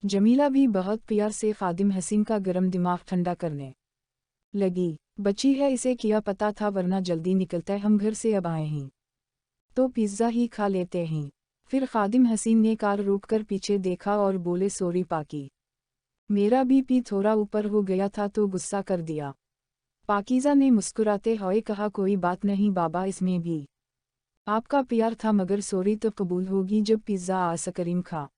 जमीला भी बहुत प्यार से खादिम हसीन का गर्म दिमाग ठंडा करने लगी। बची है, इसे क्या पता था, वरना जल्दी निकलते हम घर से, अब आए हैं तो पिज़्ज़ा ही खा लेते हैं। फिर खादिम हसीन ने कार रोककर पीछे देखा और बोले, सॉरी पाकी, मेरा बीपी थोड़ा ऊपर हो गया था तो गुस्सा कर दिया। पाकीज़ा ने मुस्कुराते हुए कहा, कोई बात नहीं बाबा, इसमें भी आपका प्यार था, मगर सॉरी तो कबूल होगी जब पिज़्ज़ा आइसक्रीम खा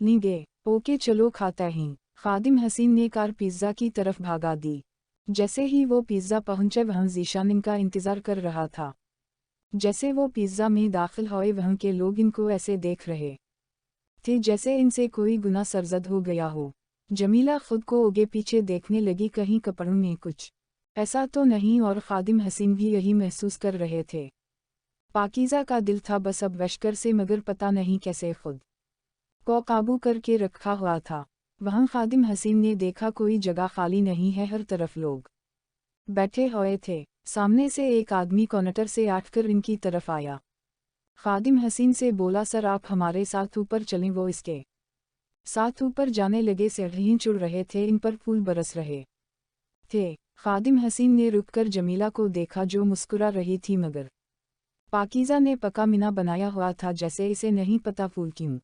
लेंगे। ओके चलो खाते हैं। खादिम हसीन ने कार पिज़्ज़ा की तरफ भागा दी। जैसे ही वो पिज़्ज़ा पहुंचे वहाँ ज़ीशान इनका इंतज़ार कर रहा था। जैसे वो पिज़्ज़ा में दाखिल हुए वहाँ के लोग इनको ऐसे देख रहे थे जैसे इनसे कोई गुनाह सरजद हो गया हो। जमीला खुद को आगे पीछे देखने लगी, कहीं कपड़ों में कुछ ऐसा तो नहीं, और खादिम हसीन भी यही महसूस कर रहे थे। पाकीज़ा का दिल था बस अब वशकर से, मगर पता नहीं कैसे खुद को काबू करके रखा हुआ था। वहाँ खादिम हसीन ने देखा कोई जगह खाली नहीं है, हर तरफ लोग बैठे हुए थे। सामने से एक आदमी काउंटर से आठकर इनकी तरफ आया। खादिम हसीन से बोला, सर आप हमारे साथ ऊपर चलें। वो इसके साथ ऊपर जाने लगे। सीढ़ियां चढ़ रहे थे, इन पर फूल बरस रहे थे। खादिम हसीन ने रुककर जमीला को देखा जो मुस्कुरा रही थी, मगर पाकीज़ा ने पका मीना बनाया हुआ था जैसे इसे नहीं पता फूल क्यों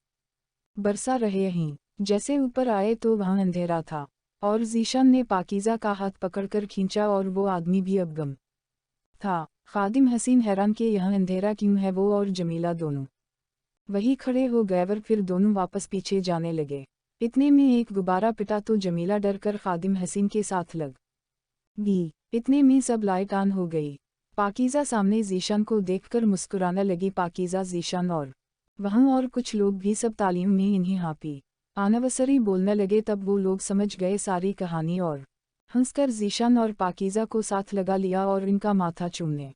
बरसा रहे हैं। जैसे ऊपर आए तो वहाँ अंधेरा था और ज़ीशान ने पाकीज़ा का हाथ पकड़कर खींचा और वो आदमी भी अब गम था। खादिम हसीन हैरान कि यहाँ अंधेरा क्यों है। वो और जमीला दोनों वही खड़े हो गए, पर फिर दोनों वापस पीछे जाने लगे। इतने में एक गुब्बारा पिटा तो जमीला डर कर खादिम हसीन के साथ लग गई। इतने में सब लाइट ऑन हो गई। पाकीज़ा सामने ज़ीशान को देखकर मुस्कुराने लगी। पाकीज़ा, ज़ीशान और वहाँ और कुछ लोग भी सब तालीम में इन्हें हापी आनवसरी बोलने लगे। तब वो लोग समझ गए सारी कहानी और हंसकर ज़ीशान और पाकीज़ा को साथ लगा लिया और इनका माथा चूमने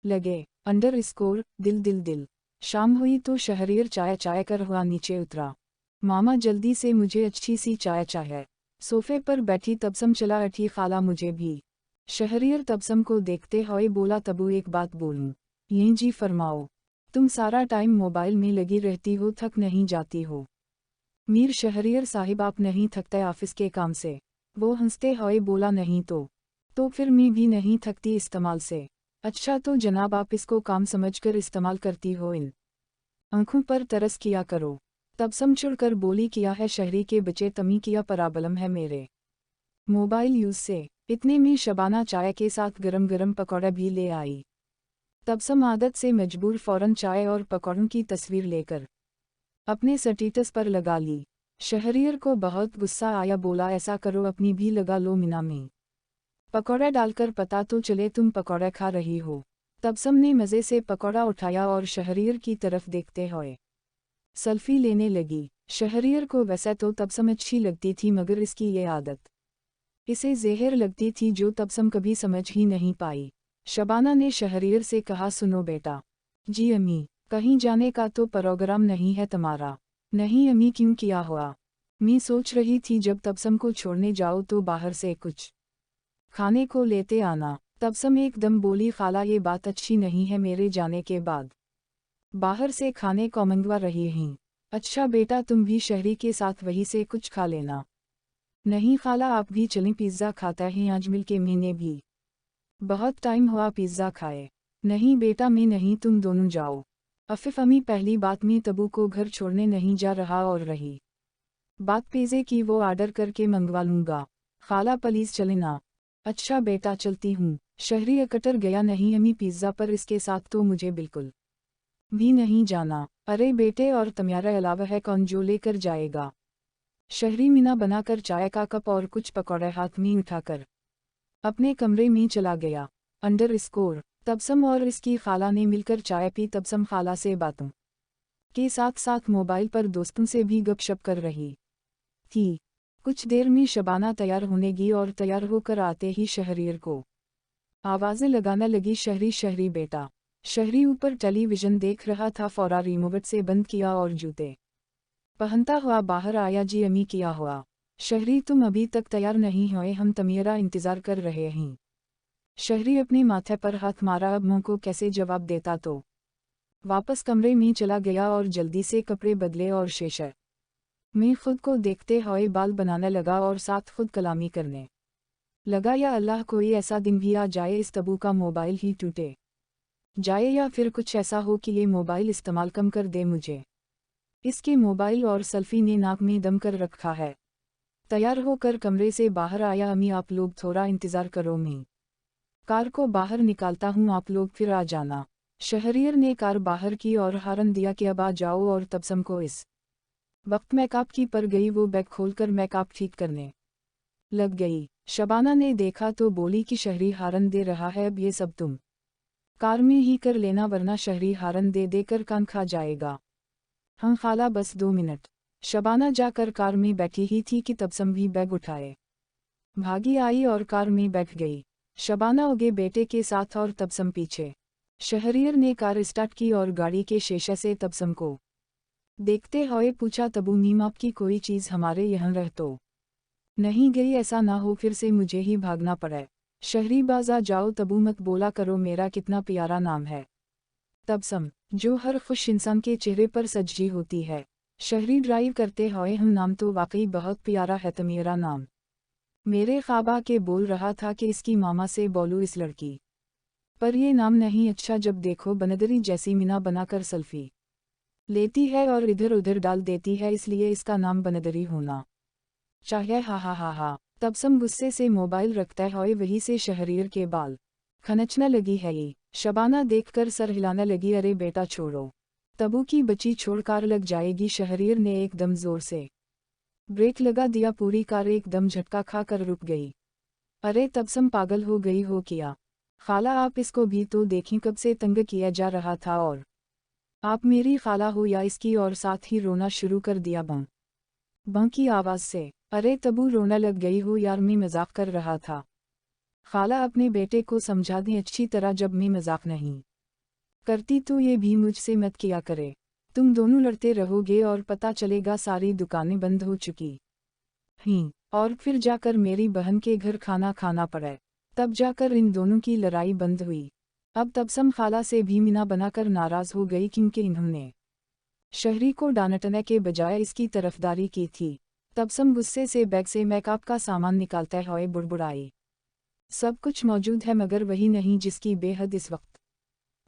लगे। अंडर स्कोर दिल दिल दिल। शाम हुई तो शहरियर चाय चाय कर हुआ नीचे उतरा। मामा जल्दी से मुझे अच्छी सी चाय चाहिए। सोफे पर बैठी तबसम चला अठी, खाला मुझे भी। शहरियर तबसम को देखते हुए बोला, तबू एक बात बोलूं? यहीं जी फरमाओ। तुम सारा टाइम मोबाइल में लगी रहती हो, थक नहीं जाती हो? मीर शहरियर साहिब, आप नहीं थकते ऑफिस के काम से? वो हंसते हुए बोला, नहीं तो फिर मैं भी नहीं थकती इस्तेमाल से। अच्छा तो जनाब आप इसको काम समझकर इस्तेमाल करती हो, इन आंखों पर तरस किया करो। तबसम चिढ़कर बोली, किया है शहरी के बच्चे, तमी किया प्रॉब्लम है मेरे मोबाइल यूज से। इतने में शबाना चाय के साथ गरम गरम पकौड़ा भी ले आई। तबसम आदत से मजबूर फौरन चाय और पकौड़ों की तस्वीर लेकर अपने स्टेटस पर लगा ली। शहरियर को बहुत गुस्सा आया, बोला, ऐसा करो अपनी भी लगा लो मीना में पकौड़ा डालकर, पता तो चले तुम पकौड़ा खा रही हो। तबसम ने मज़े से पकौड़ा उठाया और शहरियर की तरफ देखते हुए सेल्फी लेने लगी। शहरियर को वैसे तो तबसम अच्छी लगती थी, मगर इसकी ये आदत इसे ज़हर लगती थी जो तबसम कभी समझ ही नहीं पाई। शबाना ने शहरियर से कहा, सुनो बेटा। जी अम्मी। कहीं जाने का तो प्रोग्राम नहीं है तुम्हारा? नहीं अम्मी, क्यों, किया हुआ? मैं सोच रही थी जब तबसम को छोड़ने जाओ तो बाहर से कुछ खाने को लेते आना। तबसम एकदम बोली, खाला ये बात अच्छी नहीं है, मेरे जाने के बाद बाहर से खाने को मंगवा रही हैं। अच्छा बेटा, तुम भी शहरी के साथ वहीं से कुछ खा लेना। नहीं खाला, आप भी चलें, पिज़्ज़ा खाता है आज मिल के, मैंने भी बहुत टाइम हुआ पिज़्ज़ा खाए। नहीं बेटा मैं नहीं, तुम दोनों जाओ। अफिफ अम्मी, पहली बात मैं तबू को घर छोड़ने नहीं जा रहा, और रही बात पिज़्ज़े की, वो ऑर्डर करके मंगवा लूँगा। खाला प्लीज़ चले ना। अच्छा बेटा चलती हूँ। शहरी अकटर गया, नहीं अम्मी पिज़्ज़ा पर इसके साथ तो मुझे बिल्कुल भी नहीं जाना। अरे बेटे, और तुम्हारे अलावा है कौन जो लेकर जाएगा? शहरी मीना बनाकर चाय का कप और कुछ पकौड़े हाथ में उठाकर अपने कमरे में चला गया। अंडर स्कोर तबसम और इसकी खाला ने मिलकर चाय पी। तबसम खाला से बातों के साथ साथ मोबाइल पर दोस्तों से भी गपशप कर रही थी। कुछ देर में शबाना तैयार होने गई और तैयार होकर आते ही शहरियर को आवाज़ें लगाने लगी, शहरी शहरी बेटा। शहरी ऊपर टेलीविज़न देख रहा था, फौरा रिमोट से बंद किया और जूते पहनता हुआ बाहर आया। जी अम्मी, किया हुआ? शहरी, तुम अभी तक तैयार नहीं हुए, हम तुम्हारा इंतज़ार कर रहे हैं। शहरी अपने माथे पर हाथ मारा, अब मुँह को कैसे जवाब देता, तो वापस कमरे में चला गया और जल्दी से कपड़े बदले और शेष मैं खुद को देखते हुए बाल बनाने लगा और साथ खुद कलामी करने लगा, या अल्लाह कोई ऐसा दिन भी आ जाए इस तबू का मोबाइल ही टूटे जाए, या फिर कुछ ऐसा हो कि ये मोबाइल इस्तेमाल कम कर दे मुझे। इसके मोबाइल और सेल्फी ने नाक में दम कर रखा है। तैयार होकर कमरे से बाहर आया। अम्मी आप लोग थोड़ा इंतज़ार करो, मैं कार को बाहर निकालता हूँ, आप लोग फिर आ जाना। शहरियर ने कार बाहर की और हारन दिया कि अब आ जाओ, और तबसम को इस वक्त मेकअप की पर गई। वो बैग खोलकर मेकअप ठीक करने लग गई। शबाना ने देखा तो बोली कि शहरी हारन दे रहा है, अब ये सब तुम कार में ही कर लेना वरना शहरी हारन दे देकर कान खा जाएगा। हाँ खाला बस 2 मिनट। शबाना जाकर कार में बैठी ही थी कि तबसम भी बैग उठाए भागी आई और कार में बैठ गई। शबाना उगे बेटे के साथ और तबसम पीछे। शहरियर ने कार स्टार्ट की और गाड़ी के शीशे से तबसम को देखते हुए पूछा, तबू मीम आपकी कोई चीज़ हमारे यहाँ रह तो नहीं गई? ऐसा ना हो फिर से मुझे ही भागना पड़े। शहरी बाजा जाओ, तबू मत बोला करो, मेरा कितना प्यारा नाम है तबसम, जो हर खुश इंसान के चेहरे पर सजी होती है। शहरी ड्राइव करते हुए, हम नाम तो वाकई बहुत प्यारा है, मेरा नाम मेरे ख्वाबा के बोल रहा था कि इसकी मामा से बोलूं इस लड़की पर ये नाम नहीं अच्छा। जब देखो बनदरी जैसी मीना बनाकर सेल्फी लेती है और इधर उधर डाल देती है, इसलिए इसका नाम बनदरी होना चाहिए। हा हा हा हा। तबसम गुस्से से मोबाइल रखता है, वहीं से शहरियर के बाल खनचने लगी है। ये शबाना देखकर सर हिलाने लगी, अरे बेटा छोड़ो, तबू की बच्ची छोड़ कार लग जाएगी। शहरियर ने एकदम जोर से ब्रेक लगा दिया, पूरी कार एकदम झटका खा कर रुक गई। अरे तबसम पागल हो गई हो क्या? खाला आप इसको भी तो देखें, कब से तंग किया जा रहा था और आप मेरी खाला हो या इसकी? और साथ ही रोना शुरू कर दिया बं बं की आवाज़ से। अरे तबू रोना लग गई हो यार, मैं मजाक कर रहा था। खाला अपने बेटे को समझा दें अच्छी तरह, जब मैं मजाक नहीं करती तो ये भी मुझसे मत किया करे। तुम दोनों लड़ते रहोगे और पता चलेगा सारी दुकानें बंद हो चुकी हैं, और फिर जाकर मेरी बहन के घर खाना खाना पड़े, तब जाकर इन दोनों की लड़ाई बंद हुई। अब तबसम खाला से भी मीना बनाकर नाराज़ हो गई, क्योंकि इन्होंने शहरी को डांटने के बजाय इसकी तरफदारी की थी। तबसम गुस्से से बैग से मेकअप का सामान निकालते हुए बुड़बुड़ाई, सब कुछ मौजूद है मगर वही नहीं जिसकी बेहद इस वक्त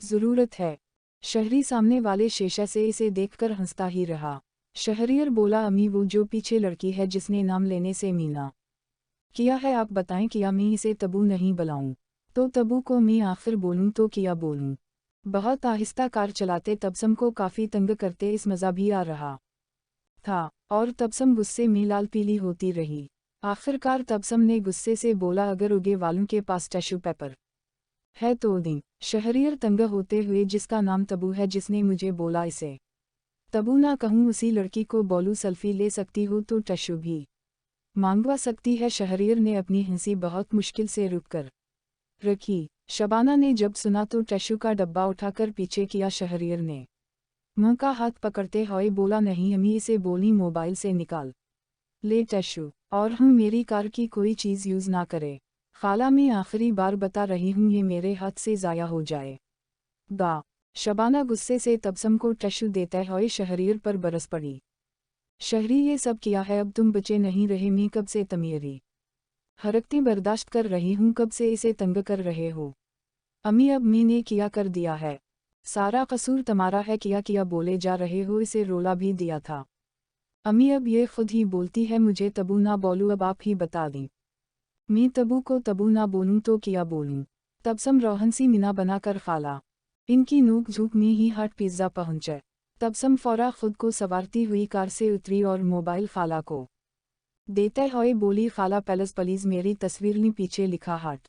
ज़रूरत है। शहरी सामने वाले शीशे से इसे देखकर हंसता ही रहा। शहरियर बोला, अम्मी वो जो पीछे लड़की है जिसने नाम लेने से मीना किया है, आप बताएं किया मैं इसे तबू नहीं बुलाऊं तो तबू को मैं आखिर बोलूं तो किया बोलूं? बहुत आहिस्ता कार चलाते तबसम को काफ़ी तंग करते इस मज़ा भी आ रहा था, और तबसम गुस्से में लाल पीली होती रही। आखिरकार तबसम ने गुस्से से बोला, अगर उगे वालों के पास टिश्यू पेपर है तो दें। शहरियर तंग होते हुए, जिसका नाम तबू है, जिसने मुझे बोला इसे तबू ना कहूँ, उसी लड़की को बोलूं सेल्फी ले सकती हूँ तो टिश्यू भी मांगवा सकती है। शहरियर ने अपनी हंसी बहुत मुश्किल से रुक कर रखी। शबाना ने जब सुना तो टिश्यू का डब्बा उठाकर पीछे किया। शहरियर ने मुंह का हाथ पकड़ते हुए बोला, नहीं अम्मी, इसे बोली मोबाइल से निकाल ले टिश्यू, और हम मेरी कार की कोई चीज़ यूज़ ना करे। खाला मैं आखिरी बार बता रही हूँ, ये मेरे हाथ से ज़ाया हो जाए गा। शबाना गुस्से से तबसम को टिश्यू देते हुए शहरियर पर बरस पड़ी। शहरी ये सब किया है, अब तुम बचे नहीं रहे, मैं कब से तमीरी हरकतें बर्दाश्त कर रही हूँ, कब से इसे तंग कर रहे हो? अम्मी अब मैंने किया कर दिया है, सारा कसूर तुम्हारा है, किया बोले जा रहे हो, इसे रोला भी दिया था। अम्मी अब ये खुद ही बोलती है मुझे तबू ना बोलूँ, अब आप ही बता दें, मैं तबू को तबू ना बोलूँ तो किया बोलूँ? तबसम रोहन सी मीना बनाकर खाला इनकी नूक झूक में ही हाट पिज़्ज़ा पहुँचे। तबसम फौरा खुद को संवारती हुई कार से उतरी और मोबाइल खाला को देते हुए बोली, खाला प्लीज़ मेरी तस्वीर ने पीछे लिखा हाट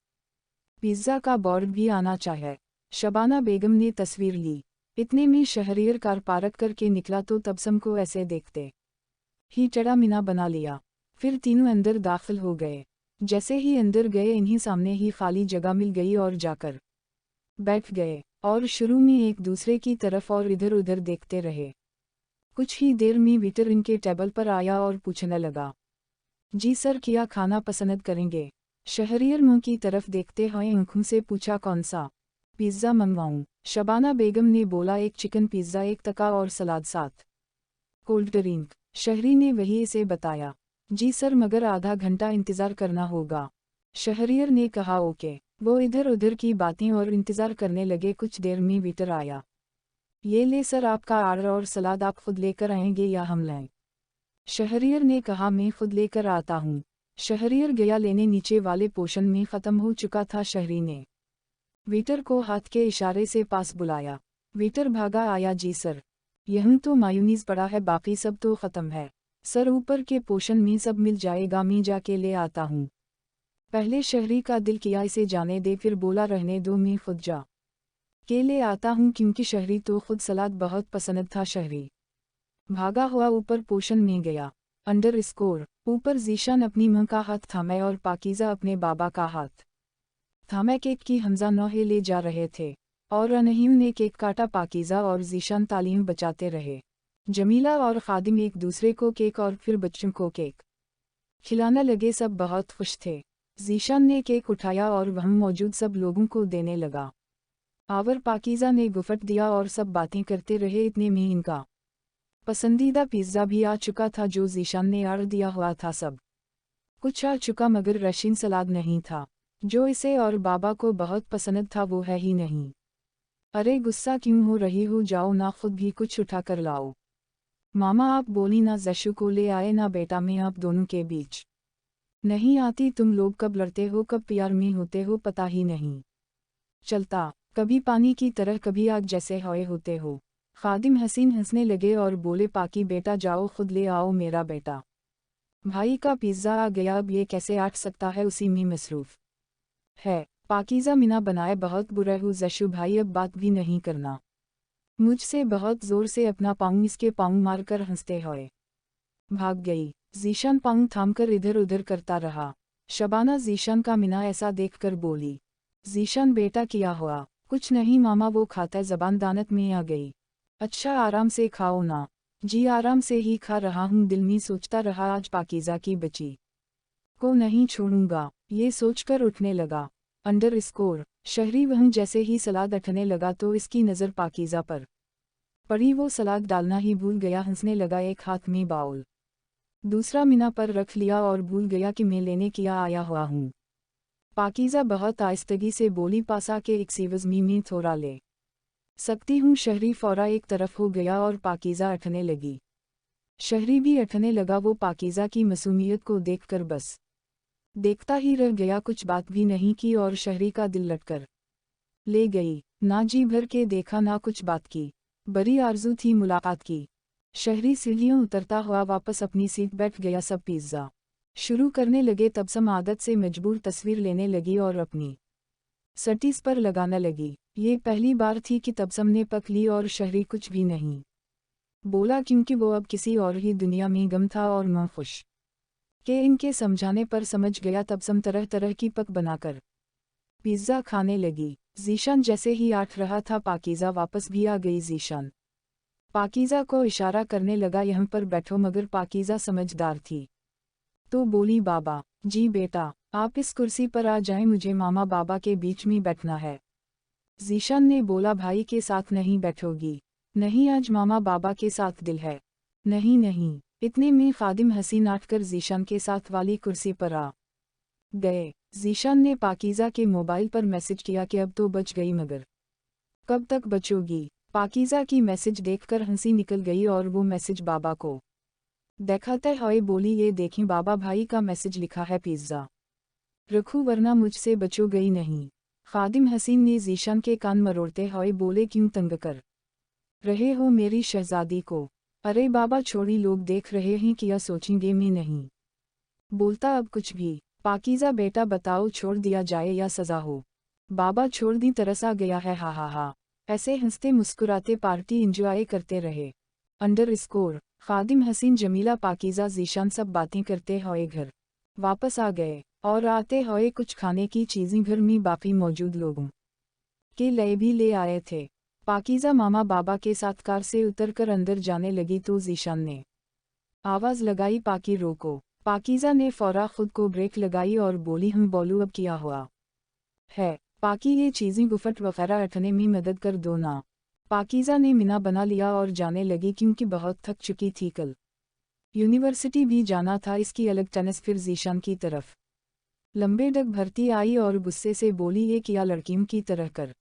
पिज़्ज़ा का बोर्ड भी आना चाहिए। शबाना बेगम ने तस्वीर ली। इतने में शहरियर कार पार्क करके निकला तो तबसम को ऐसे देखते ही चढ़ा मीना बना लिया। फिर तीनों अंदर दाखिल हो गए। जैसे ही अंदर गए, इन्हीं सामने ही खाली जगह मिल गई और जाकर बैठ गए, और शुरू में एक दूसरे की तरफ और इधर उधर देखते रहे। कुछ ही देर में वेटर इनके टेबल पर आया और पूछने लगा, जी सर, क्या खाना पसंद करेंगे? शहरियर मुंह की तरफ देखते हुए आंखों से पूछा, कौन सा पिज़्ज़ा मंगवाऊं? शबाना बेगम ने बोला, एक चिकन पिज़्ज़ा, एक तका और सलाद, साथ कोल्ड ड्रिंक। शहरी ने वही इसे बताया। जी सर, मगर आधा घंटा इंतज़ार करना होगा। शहरियर ने कहा ओके। वो इधर उधर की बातें और इंतज़ार करने लगे। कुछ देर में वेटर आया। ये ले सर आपका आर्डर और सलाद, आप खुद लेकर आएंगे या हम लाएं? शहरियर ने कहा मैं खुद लेकर आता हूँ। शहरियर गया लेने। नीचे वाले पोर्शन में ख़त्म हो चुका था। शहरी ने वेटर को हाथ के इशारे से पास बुलाया। वेटर भागा आया। जी सर, यहीं तो मायूनीज़ पड़ा है, बाकी सब तो ख़त्म है। सर ऊपर के पोर्शन में सब मिल जाएगा, मैं जाके ले आता हूँ। पहले शहरी का दिल किया इसे जाने दे, फिर बोला रहने दो, मैं खुद जा के ले आता हूँ, क्योंकि शहरी तो खुद सलाद बहुत पसंद था। शहरी भागा हुआ ऊपर पोर्शन में गया। अंडर स्कोर ऊपर जीशान अपनी मां का हाथ थामे और पाकीज़ा अपने बाबा का हाथ थामे केक की हमजा नौहे ले जा रहे थे और अनहीम ने केक काटा। पाकीज़ा और जीशान तालीम बचाते रहे। जमीला और खादिम एक दूसरे को केक और फिर बच्चों को केक खिलाने लगे। सब बहुत खुश थे। जीशान ने केक उठाया और वहाँ मौजूद सब लोगों को देने लगा। आवर पाकीज़ा ने गुफ्त दिया और सब बातें करते रहे। इतने में इनका पसंदीदा पिज़्ज़ा भी आ चुका था जो जीशान ने आर्डर दिया हुआ था। सब कुछ आ चुका, मगर रशीन सलाद नहीं था जो इसे और बाबा को बहुत पसंद था, वो है ही नहीं। अरे गुस्सा क्यों हो रही हो, जाओ ना खुद भी कुछ उठा कर लाओ। मामा आप बोली ना जशु को ले आए ना बेटा, मैं आप दोनों के बीच नहीं आती। तुम लोग कब लड़ते हो कब प्यार में होते हो पता ही नहीं चलता। कभी पानी की तरह कभी आग जैसे होए होते हो। खादिम हसीन हंसने लगे और बोले पाकी बेटा जाओ खुद ले आओ। मेरा बेटा भाई का पिज़्ज़ा आ गया, अब ये कैसे आट सकता है, उसी में मसरूफ़ है। पाकीज़ा मिना बनाए बहुत बुरा हूँ जशु भाई, अब बात भी नहीं करना मुझसे। बहुत ज़ोर से अपना पाँव इसके पाँव मारकर हंसते हुए भाग गई। जीशान पाँव थामकर इधर उधर करता रहा। शबाना जीशान का मिना ऐसा देखकर बोली, जीशान बेटा क्या हुआ? कुछ नहीं मामा, वो खाता ज़बान दानत में आ गई। अच्छा आराम से खाओ ना। जी आराम से ही खा रहा हूँ। दिल में सोचता रहा आज पाकीज़ा की बच्ची को नहीं छोड़ूंगा। ये सोचकर उठने लगा। अंडर स्कोर शहरी वहीं जैसे ही सलाद अठने लगा तो इसकी नज़र पाकीज़ा पर पड़ी। वो सलाद डालना ही भूल गया। हंसने लगा। एक हाथ में बाउल दूसरा मिना पर रख लिया और भूल गया कि मैं लेने किया आया हुआ हूँ। पाकीज़ा बहुत आहिस्तगी से बोली, पासा के एक्सीवज में थोड़ा ले सकती हूँ? शहरी फौरा एक तरफ हो गया और पाकीज़ा अठने लगी। शहरी भी अठने लगा। वो पाकीज़ा की मासूमियत को देखकर बस देखता ही रह गया, कुछ बात भी नहीं की और शहरी का दिल लटकर ले गई। ना जी भर के देखा ना कुछ बात की, बड़ी आरजू थी मुलाकात की। शहरी सीढ़ियों उतरता हुआ वापस अपनी सीट बैठ गया। सब पिज़्ज़ा शुरू करने लगे। तबसम आदत से मजबूर तस्वीर लेने लगी और अपनी सटीज पर लगाने लगी। ये पहली बार थी कि तबसम ने पक ली और शहरी कुछ भी नहीं बोला, क्योंकि वो अब किसी और ही दुनिया में गम था और मैं खुश के इनके समझाने पर समझ गया। तबसम तरह तरह की पक बनाकर पिज़्ज़ा खाने लगी। जीशान जैसे ही आठ रहा था पाकीज़ा वापस भी आ गई। जीशान पाकीज़ा को इशारा करने लगा, यहाँ पर बैठो, मगर पाकीज़ा समझदार थी तो बोली, बाबा जी बेटा आप इस कुर्सी पर आ जाएं, मुझे मामा बाबा के बीच में बैठना है। जीशान ने बोला, भाई के साथ नहीं बैठोगी? नहीं, आज मामा बाबा के साथ दिल है। नहीं नहीं। इतने में खादिम हसीन आटकर जीशान के साथ वाली कुर्सी पर आ गए। जीशान ने पाकीज़ा के मोबाइल पर मैसेज किया कि अब तो बच गई, मगर कब तक बचोगी? पाकीज़ा की मैसेज देखकर हंसी निकल गई और वो मैसेज बाबा को दिखाते हुए बोली, ये देखें बाबा, भाई का मैसेज लिखा है, पिज़्ज़ा रखूं वरना मुझसे बचो गई नहीं। खादिम हसीन ने जीशान के कान मरोड़ते हुए बोले, क्यों तंग कर रहे हो मेरी शहजादी को? अरे बाबा छोड़ी, लोग देख रहे हैं, क्या सोचेंगे? मैं नहीं बोलता अब कुछ भी। पाकीज़ा बेटा बताओ, छोड़ दिया जाए या सज़ा हो? बाबा छोड़ दी, तरस आ गया है, हा हा हा। ऐसे हंसते मुस्कुराते पार्टी इंजॉय करते रहे। अंडर स्कोर खादिम हसीन जमीला पाकीज़ा जीशान सब बातें करते हुए घर वापस आ गए और आते हुए कुछ खाने की चीज़ें घर में बाकी मौजूद लोगों के लिए भी ले आए थे। पाकीज़ा मामा बाबा के साथ कार से उतरकर अंदर जाने लगी तो जीशान ने आवाज़ लगाई, पाकी रोको। पाकीज़ा ने फौरा खुद को ब्रेक लगाई और बोली, हम बोलू अब क्या हुआ है? पाकी ये चीज़ें गुफट वगैरह हटने में मदद कर दो ना। पाकीज़ा ने मिना बना लिया और जाने लगी, क्योंकि बहुत थक चुकी थी। कल यूनिवर्सिटी भी जाना था, इसकी अलग टेनिस। फिर जीशान की तरफ लंबे डग भरती आई और गुस्से से बोली, ये किया लड़कियों की तरह कर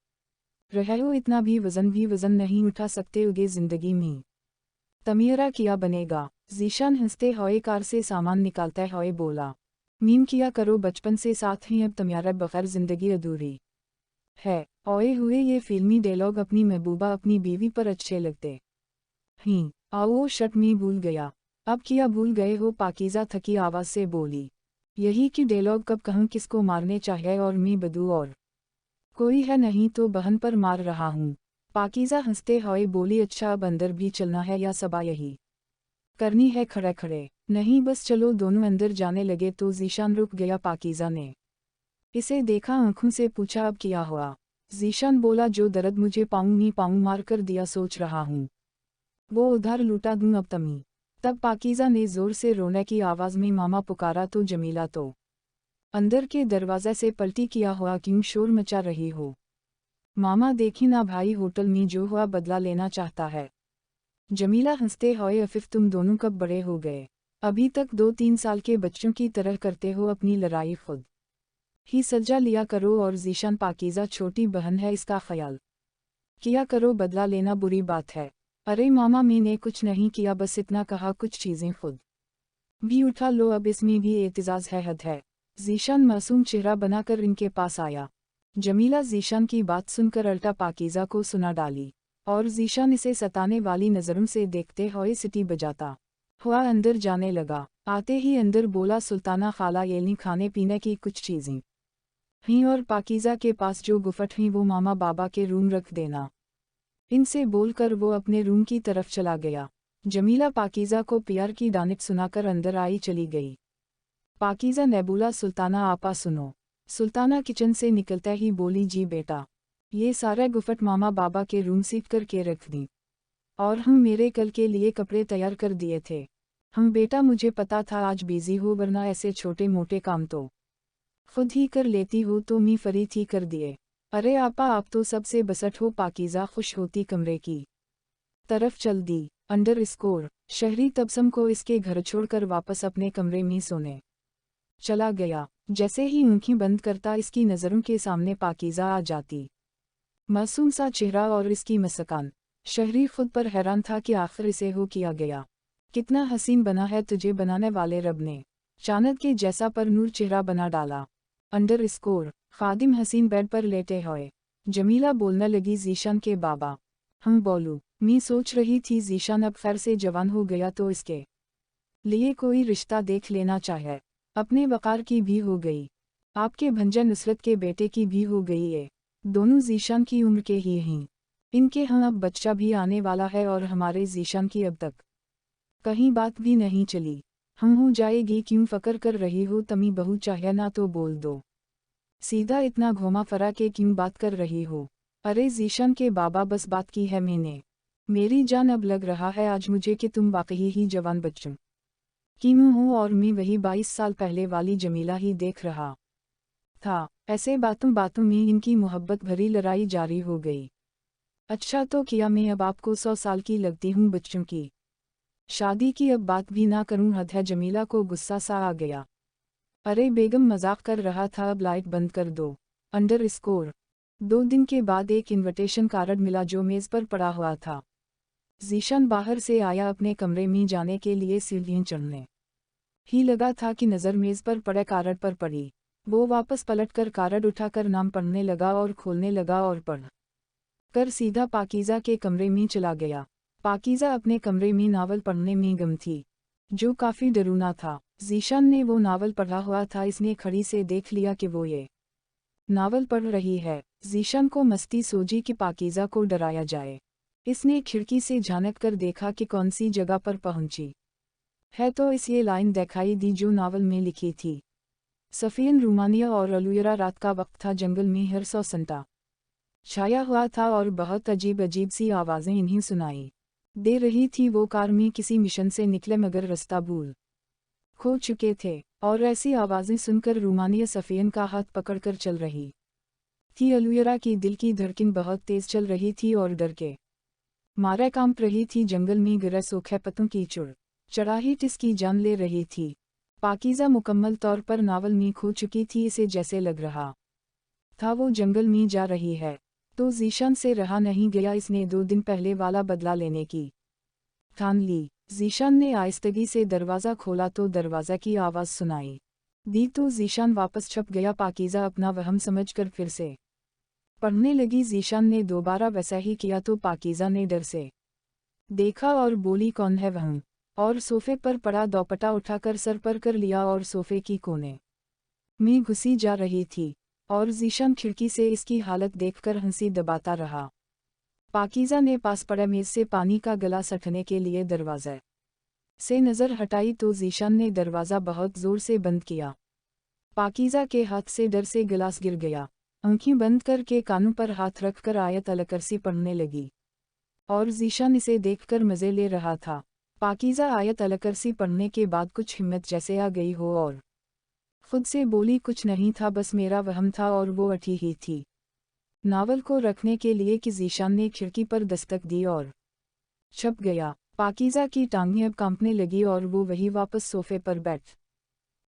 रहे हो, इतना भी वजन नहीं उठा सकते उगे जिंदगी में, तमीरा किया बनेगा। जीशान हंसते हुए कार से सामान निकालते हुए बोला, मीम किया करो, बचपन से साथ ही अब तुम्हारे बगैर जिंदगी अधूरी है। ओए हुए ये फिल्मी डायलॉग अपनी महबूबा अपनी बीवी पर अच्छे लगते ही। आओ शट मी भूल गया। अब किया भूल गए हो, पाकीज़ा थकी आवाज से बोली। यही कि डायलॉग कब कहूँ किसको मारने चाहिए और मी बदू और कोई है नहीं तो बहन पर मार रहा हूँ। पाकीज़ा हंसते हुए बोली, अच्छा अब अंदर भी चलना है या सबा यही करनी है खड़े खड़े? नहीं बस चलो। दोनों अंदर जाने लगे तो जीशान रुक गया। पाकीज़ा ने इसे देखा, आंखों से पूछा, अब क्या हुआ? जीशान बोला, जो दर्द मुझे पाऊँ मार कर दिया, सोच रहा हूँ वो उधार लूटा दूँ अब तमी। तब पाकीज़ा ने जोर से रोने की आवाज़ में मामा पुकारा तो जमीला तो अंदर के दरवाजे से पलटी, किया हुआ क्यों शोर मचा रही हो? मामा देखी ना भाई, होटल में जो हुआ बदला लेना चाहता है। जमीला हंसते हुए, अफिफ तुम दोनों कब बड़े हो गए? अभी तक 2-3 साल के बच्चों की तरह करते हो अपनी लड़ाई, खुद ही सजा लिया करो। और जीशान, पाकीज़ा छोटी बहन है, इसका ख्याल किया करो, बदला लेना बुरी बात है। अरे मामा मैंने कुछ नहीं किया, बस इतना कहा, कुछ चीज़ें खुद भी उठा लो, अब इसमें भी एतजाज़ है, हद है। जीशान मासूम चेहरा बनाकर इनके पास आया। जमीला जीशान की बात सुनकर अल्टा पाकीज़ा को सुना डाली और जीशान इसे सताने वाली नज़रों से देखते हुए सिटी बजाता हुआ अंदर जाने लगा। आते ही अंदर बोला, सुल्ताना खाला येलनी खाने पीने की कुछ चीज़ें ही और पाकीज़ा के पास जो गुफट ही वो मामा बाबा के रूम रख देना। इनसे बोलकर वो अपने रूम की तरफ चला गया। जमीला पाकीज़ा को प्यार की दानिश सुनाकर अंदर आई चली गई। पाकीज़ा ने बोला, सुल्ताना आपा सुनो। सुल्ताना किचन से निकलते ही बोली, जी बेटा। ये सारे गुफट मामा बाबा के रूम सीट करके रख दी और हम मेरे कल के लिए कपड़े तैयार कर दिए थे। हम बेटा, मुझे पता था आज बिजी हो, वरना ऐसे छोटे मोटे काम तो खुद ही कर लेती हो, तो मी फरी थी कर दिए। अरे आपा आप तो सबसे बसट हो। पाकीज़ा खुश होती कमरे की तरफ चल दी। अंडरस्कोर शहरी तबसम को इसके घर छोड़कर वापस अपने कमरे में सोने चला गया। जैसे ही आंखें बंद करता, इसकी नज़रों के सामने पाकीज़ा आ जाती। मासूम सा चेहरा और इसकी मुस्कान। शहरी खुद पर हैरान था कि आखिर इसे हो किया गया। कितना हसीन बना है तुझे बनाने वाले रब ने, चांद के जैसा पर नूर चेहरा बना डाला। अंडरस्कोर खादिम हसीन बेड पर लेटे हुए। जमीला बोलने लगी, जीशान के बाबा। हम बोलूं, मैं सोच रही थी जीशान अब खैर से जवान हो गया तो इसके लिए कोई रिश्ता देख लेना चाहे। अपने वकार की भी हो गई, आपके भंजा नुसरत के बेटे की भी हो गई है। दोनों जीशान की उम्र के ही हैं। इनके यहाँ अब बच्चा भी आने वाला है और हमारे जीशान की अब तक कहीं बात भी नहीं चली। हम हो जाएगी, क्यों फकर कर रही हो? तमी बहू चाहे ना तो बोल दो, सीधा इतना घुमा फरा के क्यों बात कर रही हो? अरे जीशान के बाबा, बस बात की है मैंने। मेरी जान, अब लग रहा है आज मुझे कि तुम वाकई ही जवान बच्चों की मुँह हो और मैं वही 22 साल पहले वाली जमीला ही देख रहा था। ऐसे बातों बातों में इनकी मोहब्बत भरी लड़ाई जारी हो गई। अच्छा तो किया, मैं अब आपको 100 साल की लगती हूँ, बच्चों की शादी की अब बात भी ना करूँ, हद है। जमीला को गुस्सा सा आ गया। अरे बेगम, मजाक कर रहा था, अब लाइट बंद कर दो। अंडरस्कोर 2 दिन के बाद एक इनविटेशन कार्ड मिला जो मेज़ पर पड़ा हुआ था। जीशान बाहर से आया, अपने कमरे में जाने के लिए सीढ़ियाँ चढ़ने ही लगा था कि नज़र मेज़ पर पड़े कार्ड पर पड़ी। वो वापस पलटकर कार्ड उठाकर नाम पढ़ने लगा और खोलने लगा और पढ़ कर सीधा पाकीज़ा के कमरे में चला गया। पाकीज़ा अपने कमरे में नावल पढ़ने में गम थी, जो काफ़ी डरूना था। जीशान ने वो नावल पढ़ा हुआ था, इसने खड़ी से देख लिया कि वो ये नावल पढ़ रही है। जीशान को मस्ती सूझी कि पाकीज़ा को डराया जाए। इसने खिड़की से झांक कर देखा कि कौन सी जगह पर पहुंची है, तो इस ये लाइन दिखाई दी जो नावल में लिखी थी। सफ़ियन रूमानिया और अलुयरा, रात का वक्त था, जंगल में हर सौ सन्नाटा छाया हुआ था और बहुत अजीब अजीब सी आवाज़ें इन्हें सुनाई दे रही थी। वो कार में किसी मिशन से निकले मगर रास्ता भूल खो चुके थे और ऐसी आवाज़ें सुनकर रूमानिया सफ़ियन का हाथ पकड़कर चल रही थी। अलुयरा की दिल की धड़कन बहुत तेज़ चल रही थी और डर के मारे कांप रही थी। जंगल में गिरे सूखे पत्तों की चुड़ चढ़ाई इसकी जान ले रही थी। पाकीज़ा मुकम्मल तौर पर नावल में खो चुकी थी। इसे जैसे लग रहा था वो जंगल में जा रही है, तो ज़ीशान से रहा नहीं गया। इसने 2 दिन पहले वाला बदला लेने की ठान ली। ज़ीशान ने आहिस्तगी से दरवाज़ा खोला तो दरवाज़ा की आवाज़ सुनाई दी तो ज़ीशान वापस छप गया। पाकीज़ा अपना वहम समझकर फिर से पढ़ने लगी। ज़ीशान ने दोबारा वैसा ही किया तो पाकीज़ा ने डर से देखा और बोली, कौन है वह? और सोफे पर पड़ा दोपट्टा उठाकर सर पर कर लिया और सोफे की कोने में घुसी जा रही थी। और ज़ीशान खिड़की से इसकी हालत देखकर हंसी दबाता रहा। पाकीज़ा ने पास पड़े मेज़ से पानी का गिलास उठाने के लिए दरवाज़े से नज़र हटाई तो ज़ीशान ने दरवाज़ा बहुत ज़ोर से बंद किया। पाकीज़ा के हाथ से डर से गिलास गिर गया। आंखें बंद करके कानों पर हाथ रखकर आयत अल कुर्सी पढ़ने लगी और ज़ीशान इसे देखकर मज़े ले रहा था। पाकीज़ा आयत अल कुर्सी पढ़ने के बाद कुछ हिम्मत जैसे आ गई हो और खुद से बोली, कुछ नहीं था, बस मेरा वहम था और वो अठी ही थी। नावल को रखने के लिए कि ज़ीशान ने खिड़की पर दस्तक दी और छप गया। पाकीज़ा की टांगें अब कांपने लगी और वो वही वापस सोफे पर बैठ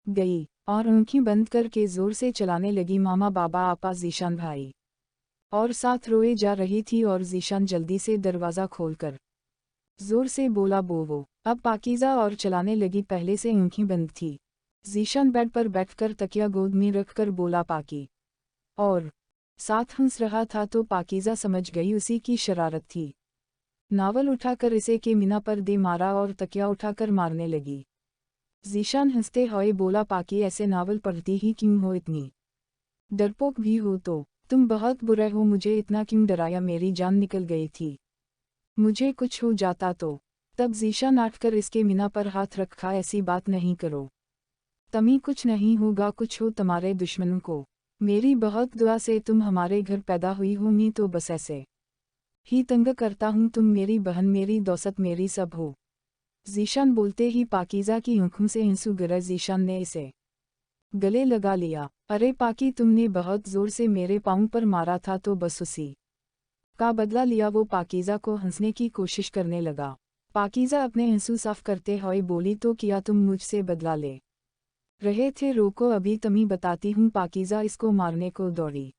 गई और आंखें बंद करके ज़ोर से चलाने लगी, मामा, बाबा, आपा, ज़ीशान भाई, और साथ रोए जा रही थी। और ज़ीशान जल्दी से दरवाज़ा खोलकर ज़ोर से बोला, बोवो। अब पाकीज़ा और चलाने लगी। पहले से आंखें बंद थी। ज़ीशान बेड पर बैठकर तकिया गोद में रखकर बोला, पाकी, और साथ हंस रहा था तो पाकीज़ा समझ गई उसी की शरारत थी। नावल उठाकर इसे के मीना पर दे मारा और तकिया उठाकर मारने लगी। ज़ीशान हंसते हुए बोला, पाकी, ऐसे नावल पढ़ती ही क्यों हो? इतनी डरपोक भी हो तो? तुम बहुत बुरे हो, मुझे इतना क्यों डराया? मेरी जान निकल गई थी, मुझे कुछ हो जाता तो। तब ज़ीशान आठकर इसके मीना पर हाथ रखा, ऐसी बात नहीं करो तमी, कुछ नहीं होगा। कुछ हो तुम्हारे दुश्मनों को, मेरी बहुत दुआ से तुम हमारे घर पैदा हुई हो। मैं तो बस ऐसे ही तंग करता हूँ। तुम मेरी बहन, मेरी दौसत, मेरी सब हो। ज़ीशान बोलते ही पाकीज़ा की आंखों से आंसू गिरे। ज़ीशान ने इसे गले लगा लिया। अरे पाकी, तुमने बहुत ज़ोर से मेरे पाँव पर मारा था तो बस उसी का बदला लिया। वो पाकीज़ा को हंसने की कोशिश करने लगा। पाकीज़ा अपने आंसू साफ करते हुए बोली, तो किया तुम मुझसे बदला ले रहे थे? रोको, अभी तमी बताती हूँ। पाकीज़ा इसको मारने को दौड़ी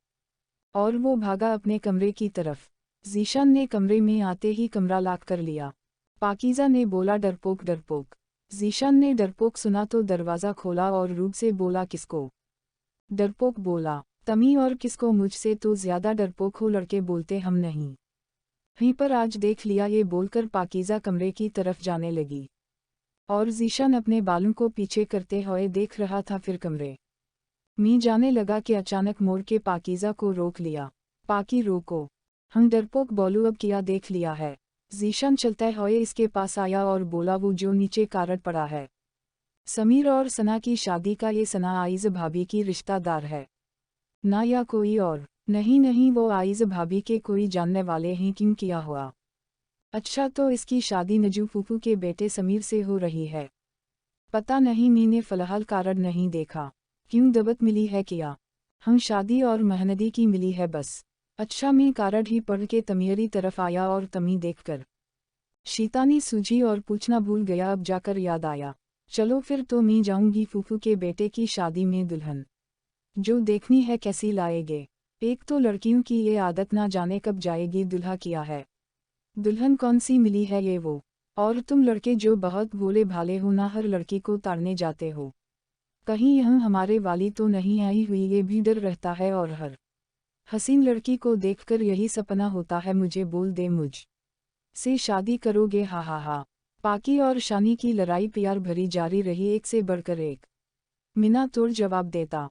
और वो भागा अपने कमरे की तरफ। ज़ीशान ने कमरे में आते ही कमरा लॉक कर लिया। पाकीज़ा ने बोला, डरपोक, डरपोक। ज़ीशान ने डरपोक सुना तो दरवाज़ा खोला और रूप से बोला, किसको डरपोक बोला? तमी, और किसको? मुझसे तो ज़्यादा डरपोक हो लड़के बोलते हम नहीं ही, पर आज देख लिया। ये बोलकर पाकीज़ा कमरे की तरफ जाने लगी और ज़ीशान अपने बालों को पीछे करते हुए देख रहा था। फिर कमरे में जाने लगा कि अचानक मोड़ के पाकीज़ा को रोक लिया। पाकी, रोको, हम डरपोक बोलू, अब किया देख लिया है। ज़ीशान चलते हुए इसके पास आया और बोला, वो जो नीचे कारड पड़ा है, समीर और सना की शादी का। ये सना आइज़ भाभी की रिश्तेदार है ना, या कोई और? नहीं नहीं, वो आइज़ भाभी के कोई जानने वाले हैं। क्यों, किया हुआ? अच्छा, तो इसकी शादी नजू फूफू के बेटे समीर से हो रही है? पता नहीं, मैंने फ़िलहाल कारड नहीं देखा। क्यों, दबत मिली है क्या? हम शादी और मेहंदी की मिली है बस। अच्छा, मैं कारड ही पढ़ के तमीरी तरफ आया और तमी देखकर शैतानी सूझी और पूछना भूल गया। अब जाकर याद आया, चलो फिर तो मैं जाऊंगी फूफू के बेटे की शादी में दुल्हन जो देखनी है कैसी लाएगे। एक तो लड़कियों की ये आदत, ना जाने कब जाएगी दुल्हा किया है। दुल्हन कौन सी मिली है ये वो? और तुम लड़के जो बहुत भोले भाले हो ना, हर लड़की को ताड़ने जाते हो। कहीं यहाँ हमारे वाली तो नहीं आई हुई, ये भी डर रहता है। और हर हसीन लड़की को देखकर यही सपना होता है, मुझे बोल दे मुझ से शादी करोगे? हा हा हा। पाकी और शानी की लड़ाई प्यार भरी जारी रही, एक से बढ़कर एक मीना तोड़ जवाब देता।